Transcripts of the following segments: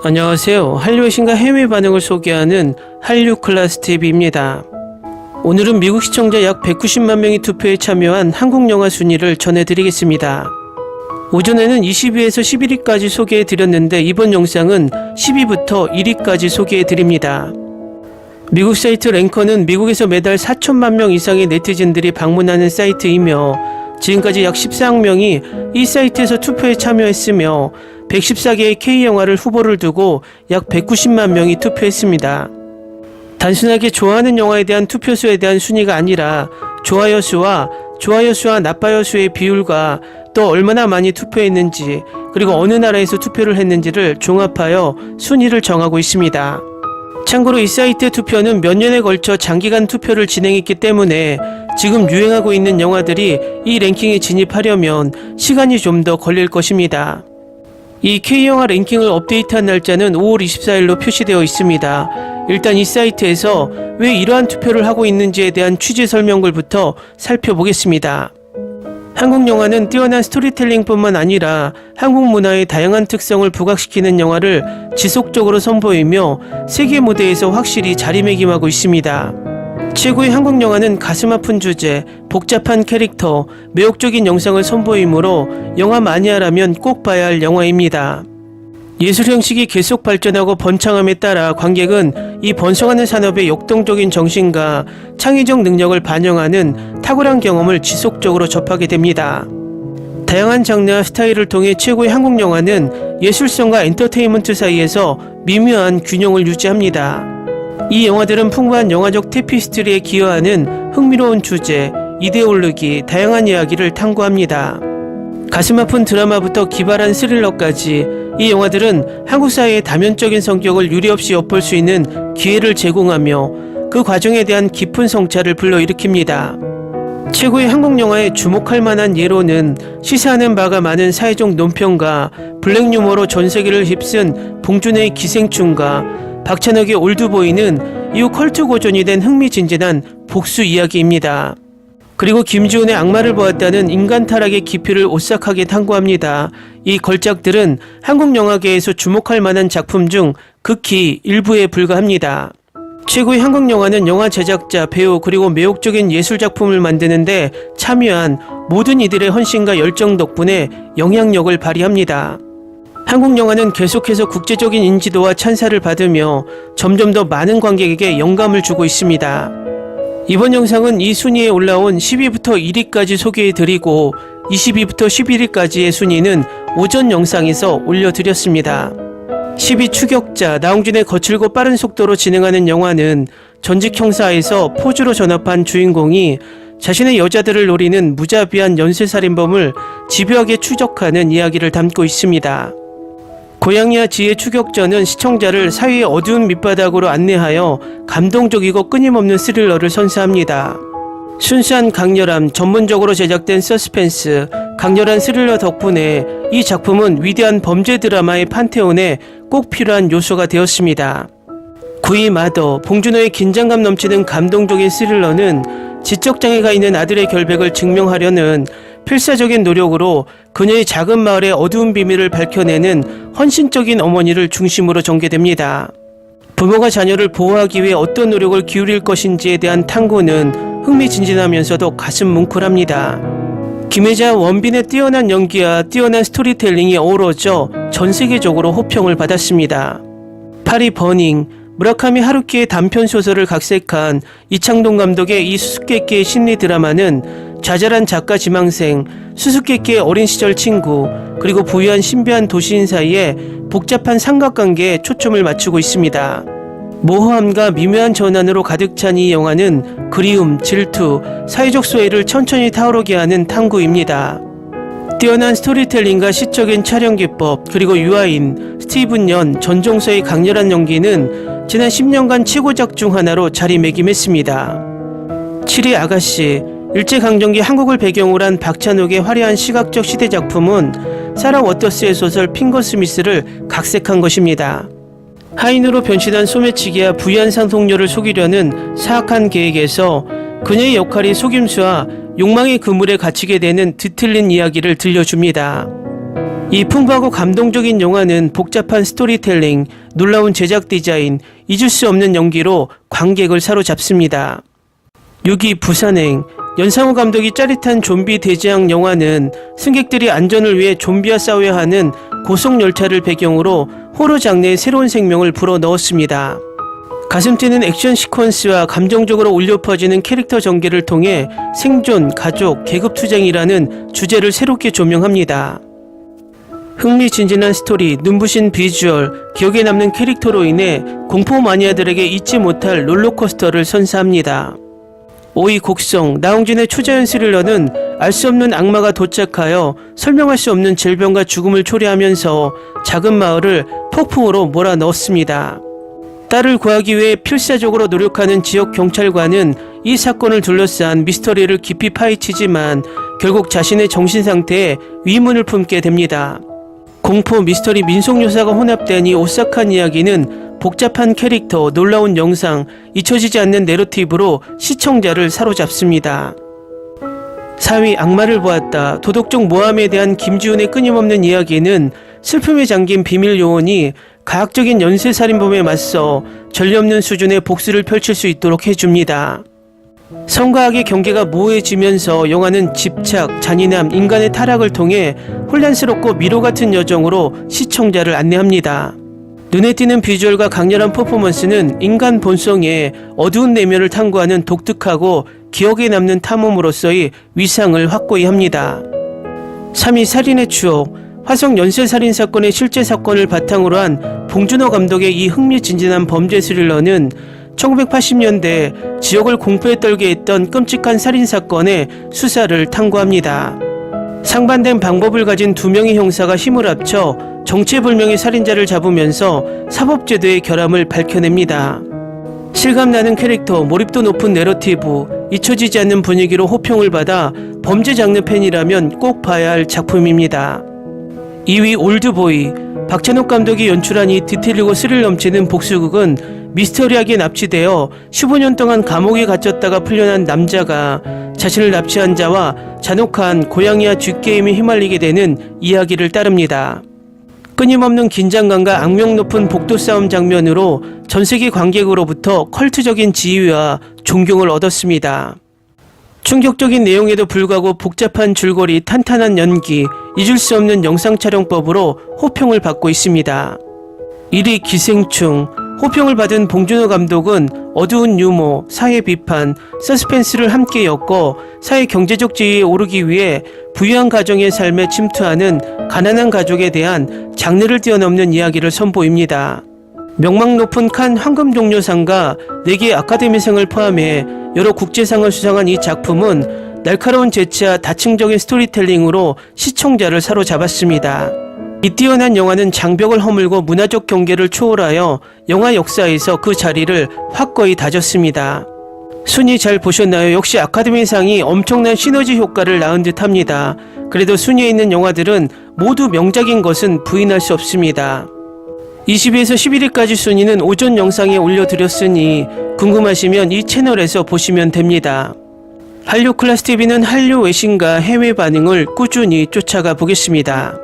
안녕하세요. 한류의 신과 해외 반응을 소개하는 한류 클래스 TV입니다. 오늘은 미국 시청자 약 190만 명이 투표에 참여한 한국 영화 순위를 전해드리겠습니다. 오전에는 20위에서 11위까지 소개해드렸는데 이번 영상은 10위부터 1위까지 소개해드립니다. 미국 사이트 랭커는 미국에서 매달 4천만 명 이상의 네티즌들이 방문하는 사이트이며 지금까지 약 14억 명이 이 사이트에서 투표에 참여했으며 114개의 K영화를 후보를 두고 약 190만 명이 투표했습니다. 단순하게 좋아하는 영화에 대한 투표수에 대한 순위가 아니라 좋아요 수와 나빠요 수의 비율과 또 얼마나 많이 투표했는지 그리고 어느 나라에서 투표를 했는지를 종합하여 순위를 정하고 있습니다. 참고로 이 사이트의 투표는 몇 년에 걸쳐 장기간 투표를 진행했기 때문에 지금 유행하고 있는 영화들이 이 랭킹에 진입하려면 시간이 좀 더 걸릴 것입니다. 이 K영화 랭킹을 업데이트한 날짜는 5월 24일로 표시되어 있습니다. 일단 이 사이트에서 왜 이러한 투표를 하고 있는지에 대한 취재 설명글부터 살펴보겠습니다. 한국 영화는 뛰어난 스토리텔링뿐만 아니라 한국 문화의 다양한 특성을 부각시키는 영화를 지속적으로 선보이며 세계 무대에서 확실히 자리매김하고 있습니다. 최고의 한국 영화는 가슴 아픈 주제, 복잡한 캐릭터, 매혹적인 영상을 선보이므로 영화 마니아라면 꼭 봐야 할 영화입니다. 예술 형식이 계속 발전하고 번창함에 따라 관객은 이 번성하는 산업의 역동적인 정신과 창의적 능력을 반영하는 탁월한 경험을 지속적으로 접하게 됩니다. 다양한 장르와 스타일을 통해 최고의 한국 영화는 예술성과 엔터테인먼트 사이에서 미묘한 균형을 유지합니다. 이 영화들은 풍부한 영화적 테피스트리에 기여하는 흥미로운 주제, 이데올로기, 다양한 이야기를 탐구합니다. 가슴 아픈 드라마부터 기발한 스릴러까지 이 영화들은 한국 사회의 다면적인 성격을 유례없이 엿볼 수 있는 기회를 제공하며 그 과정에 대한 깊은 성찰을 불러일으킵니다. 최고의 한국 영화에 주목할 만한 예로는 시사하는 바가 많은 사회적 논평과 블랙 유머로 전 세계를 휩쓴 봉준호의 기생충과 박찬욱의 올드보이는 이후 컬트 고전이 된 흥미진진한 복수 이야기입니다. 그리고 김지훈의 악마를 보았다는 인간 타락의 깊이를 오싹하게 탐구합니다. 이 걸작들은 한국 영화계에서 주목할 만한 작품 중 극히 일부에 불과합니다. 최고의 한국 영화는 영화 제작자, 배우 그리고 매혹적인 예술작품을 만드는데 참여한 모든 이들의 헌신과 열정 덕분에 영향력을 발휘합니다. 한국 영화는 계속해서 국제적인 인지도와 찬사를 받으며 점점 더 많은 관객에게 영감을 주고 있습니다. 이번 영상은 이 순위에 올라온 10위부터 1위까지 소개해드리고 20위부터 11위까지의 순위는 오전 영상에서 올려드렸습니다. 10위 추격자, 나홍준의 거칠고 빠른 속도로 진행하는 영화는 전직 형사에서 포주로 전업한 주인공이 자신의 여자들을 노리는 무자비한 연쇄살인범을 집요하게 추적하는 이야기를 담고 있습니다. 고양이와 지의 추격전은 시청자를 사회의 어두운 밑바닥으로 안내하여 감동적이고 끊임없는 스릴러를 선사합니다. 순수한 강렬함, 전문적으로 제작된 서스펜스, 강렬한 스릴러 덕분에 이 작품은 위대한 범죄 드라마의 판테온에 꼭 필요한 요소가 되었습니다. 9위 마더, 봉준호의 긴장감 넘치는 감동적인 스릴러는 지적장애가 있는 아들의 결백을 증명하려는 필사적인 노력으로 그녀의 작은 마을의 어두운 비밀을 밝혀내는 헌신적인 어머니를 중심으로 전개됩니다. 부모가 자녀를 보호하기 위해 어떤 노력을 기울일 것인지에 대한 탐구는 흥미진진하면서도 가슴 뭉클합니다. 김혜자, 원빈의 뛰어난 연기와 뛰어난 스토리텔링이 어우러져 전 세계적으로 호평을 받았습니다. 8위 버닝, 무라카미 하루키의 단편소설을 각색한 이창동 감독의 이 수수께끼의 심리 드라마는 자잘한 작가 지망생, 수수께끼의 어린 시절 친구, 그리고 부유한 신비한 도시인 사이에 복잡한 삼각관계에 초점을 맞추고 있습니다. 모호함과 미묘한 전환으로 가득 찬 이 영화는 그리움, 질투, 사회적 소외를 천천히 타오르게 하는 탐구입니다. 뛰어난 스토리텔링과 시적인 촬영 기법, 그리고 유아인, 스티븐 연, 전종서의 강렬한 연기는 지난 10년간 최고작 중 하나로 자리매김했습니다. 7위 아가씨, 일제강점기 한국을 배경으로 한 박찬욱의 화려한 시각적 시대작품은 사라 워터스의 소설 핑거 스미스를 각색한 것입니다. 하인으로 변신한 소매치기와 부유한 상속녀를 속이려는 사악한 계획에서 그녀의 역할이 속임수와 욕망의 그물에 갇히게 되는 뒤틀린 이야기를 들려줍니다. 이 풍부하고 감동적인 영화는 복잡한 스토리텔링, 놀라운 제작 디자인, 잊을 수 없는 연기로 관객을 사로잡습니다. 6위 부산행. 연상호 감독이 짜릿한 좀비 대지학 영화는 승객들이 안전을 위해 좀비와 싸워야 하는 고속열차를 배경으로 호러 장르의 새로운 생명을 불어넣었습니다. 가슴 뛰는 액션 시퀀스와 감정적으로 울려 퍼지는 캐릭터 전개를 통해 생존, 가족, 계급투쟁이라는 주제를 새롭게 조명합니다. 흥미진진한 스토리, 눈부신 비주얼, 기억에 남는 캐릭터로 인해 공포 마니아들에게 잊지 못할 롤러코스터를 선사합니다. 5위 곡성. 나홍진의 초자연 스릴러는 알 수 없는 악마가 도착하여 설명할 수 없는 질병과 죽음을 초래하면서 작은 마을을 폭풍으로 몰아넣었습니다. 딸을 구하기 위해 필사적으로 노력하는 지역 경찰관은 이 사건을 둘러싼 미스터리를 깊이 파헤치지만 결국 자신의 정신 상태에 위문을 품게 됩니다. 공포, 미스터리, 민속 요소가 혼합된 이 오싹한 이야기는 복잡한 캐릭터, 놀라운 영상, 잊혀지지 않는 내러티브로 시청자를 사로잡습니다. 4위 악마를 보았다. 도덕적 모함에 대한 김지훈의 끊임없는 이야기는 슬픔에 잠긴 비밀 요원이 가학적인 연쇄살인범에 맞서 전례 없는 수준의 복수를 펼칠 수 있도록 해줍니다. 성과 악의 경계가 모호해지면서 영화는 집착, 잔인함, 인간의 타락을 통해 혼란스럽고 미로 같은 여정으로 시청자를 안내합니다. 눈에 띄는 비주얼과 강렬한 퍼포먼스는 인간 본성의 어두운 내면을 탐구하는 독특하고 기억에 남는 탐험으로서의 위상을 확고히 합니다. 3위 살인의 추억. 화성 연쇄살인 사건의 실제 사건을 바탕으로 한 봉준호 감독의 이 흥미진진한 범죄 스릴러는 1980년대 지역을 공포에 떨게 했던 끔찍한 살인사건의 수사를 탐구합니다. 상반된 방법을 가진 두 명의 형사가 힘을 합쳐 정체불명의 살인자를 잡으면서 사법제도의 결함을 밝혀냅니다. 실감나는 캐릭터, 몰입도 높은 내러티브, 잊혀지지 않는 분위기로 호평을 받아 범죄 장르 팬이라면 꼭 봐야 할 작품입니다. 2위 올드보이. 박찬욱 감독이 연출한 이 디테일이고 스릴 넘치는 복수극은 미스터리하게 납치되어 15년 동안 감옥에 갇혔다가 풀려난 남자가 자신을 납치한 자와 잔혹한 고양이와 쥐게임에 휘말리게 되는 이야기를 따릅니다. 끊임없는 긴장감과 악명 높은 복도 싸움 장면으로 전세계 관객으로부터 컬트적인 지위와 존경을 얻었습니다. 충격적인 내용에도 불구하고 복잡한 줄거리, 탄탄한 연기, 잊을 수 없는 영상 촬영법으로 호평을 받고 있습니다. 1위 기생충. 호평을 받은 봉준호 감독은 어두운 유머, 사회 비판, 서스펜스를 함께 엮어 사회 경제적 지위에 오르기 위해 부유한 가정의 삶에 침투하는 가난한 가족에 대한 장르를 뛰어넘는 이야기를 선보입니다. 명망 높은 칸 황금종려상과 4개의 아카데미상을 포함해 여러 국제상을 수상한 이 작품은 날카로운 재치와 다층적인 스토리텔링으로 시청자를 사로잡았습니다. 이 뛰어난 영화는 장벽을 허물고 문화적 경계를 초월하여 영화 역사에서 그 자리를 확고히 다졌습니다. 순위 잘 보셨나요? 역시 아카데미상이 엄청난 시너지 효과를 낳은 듯 합니다. 그래도 순위에 있는 영화들은 모두 명작인 것은 부인할 수 없습니다. 20위에서 11위까지 순위는 오전 영상에 올려드렸으니 궁금하시면 이 채널에서 보시면 됩니다. 한류 클래스TV는 한류 외신과 해외 반응을 꾸준히 쫓아가 보겠습니다.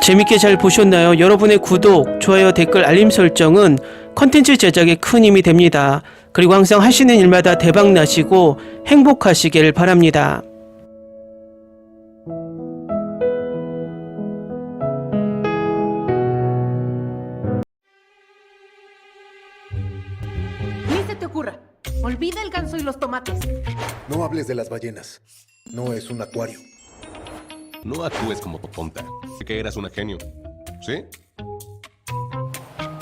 재밌게 잘 보셨나요? 여러분의 구독, 좋아요, 댓글, 알림 설정은 컨텐츠 제작에 큰 힘이 됩니다. 그리고 항상 하시는 일마다 대박 나시고 행복하시길 바랍니다. Ni se te ocurra. Olvida el ganso y los tomates. No hables de las ballenas. No es un acuario. No actúes como tonta. Que eras una genio. ¿Sí?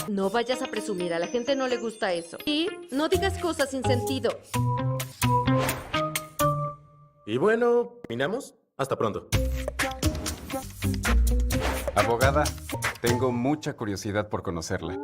No vayas a presumir, a la gente no le gusta eso. Y no digas cosas sin sentido. Y bueno, ¿terminamos? Hasta pronto. Abogada, tengo mucha curiosidad por conocerla.